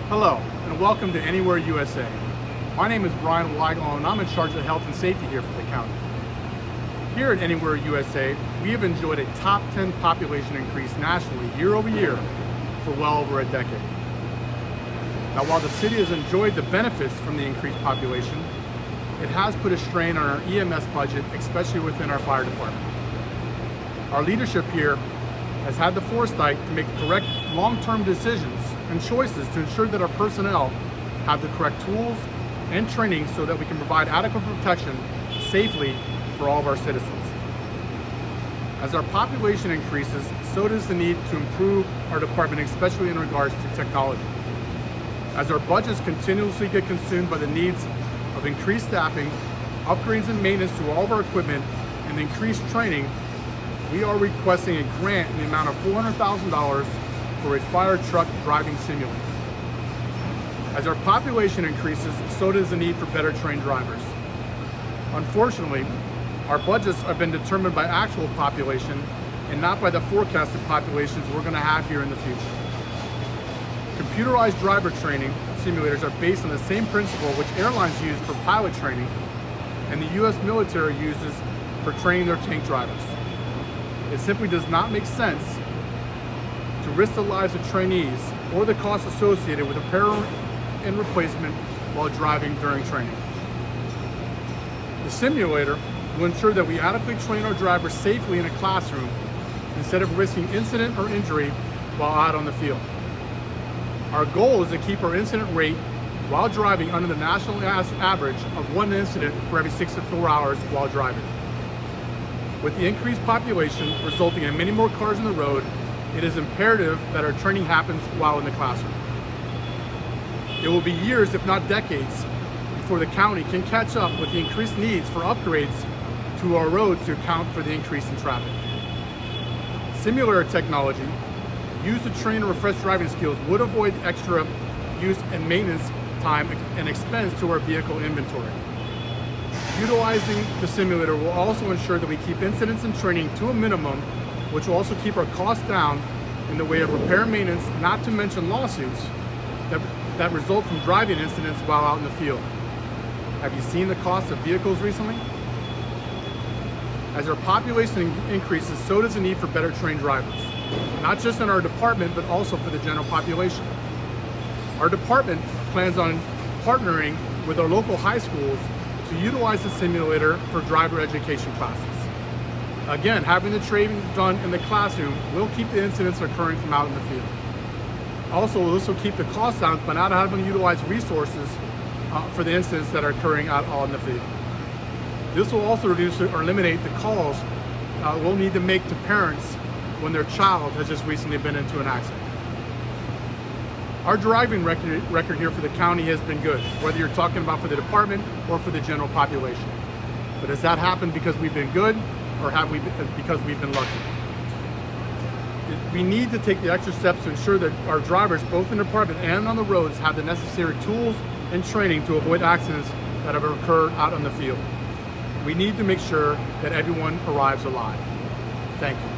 Hello, and welcome to Anywhere USA. My name is Brian Weigel, and I'm in charge of health and safety here for the county. Here at Anywhere USA, we have enjoyed a top 10 population increase nationally year over year for well over a decade. Now, while the city has enjoyed the benefits from the increased population, it has put a strain on our EMS budget, especially within our fire department. Our leadership here has had the foresight to make correct long-term decisions and choices to ensure that our personnel have the correct tools and training so that we can provide adequate protection safely for all of our citizens. As our population increases, so does the need to improve our department, especially in regards to technology. As our budgets continuously get consumed by the needs of increased staffing, upgrades and maintenance to all of our equipment, and increased training, we are requesting a grant in the amount of $400,000 for a fire truck driving simulator. As our population increases, so does the need for better trained drivers. Unfortunately, our budgets have been determined by actual population and not by the forecasted populations we're going to have here in the future. Computerized driver training simulators are based on the same principle which airlines use for pilot training and the U.S. military uses for training their tank drivers. It simply does not make sense to risk the lives of trainees or the costs associated with repair and replacement while driving during training. The simulator will ensure that we adequately train our drivers safely in a classroom instead of risking incident or injury while out on the field. Our goal is to keep our incident rate while driving under the national average of 1 incident for every 6 to 4 hours while driving. With the increased population resulting in many more cars on the road, it is imperative that our training happens while in the classroom. It will be years, if not decades, before the county can catch up with the increased needs for upgrades to our roads to account for the increase in traffic. Simulator technology used to train and refresh driving skills would avoid extra use and maintenance time and expense to our vehicle inventory. Utilizing the simulator will also ensure that we keep incidents and training to a minimum, which will also keep our costs down in the way of repair and maintenance, not to mention lawsuits that result from driving incidents while out in the field. Have you seen the cost of vehicles recently? As our population increases, so does the need for better trained drivers, not just in our department, but also for the general population. Our department plans on partnering with our local high schools to utilize the simulator for driver education classes. Again, having the training done in the classroom will keep the incidents occurring from out in the field. Also, this will keep the cost down by not having to utilize resources for the incidents that are occurring out on the field. This will also reduce or eliminate the calls we'll need to make to parents when their child has just recently been into an accident. Our driving record here for the county has been good, whether you're talking about for the department or for the general population. But has that happened because we've been good, or have we because we've been lucky? We need to take the extra steps to ensure that our drivers, both in the department and on the roads, have the necessary tools and training to avoid accidents that have occurred out on the field. We need to make sure that everyone arrives alive. Thank you.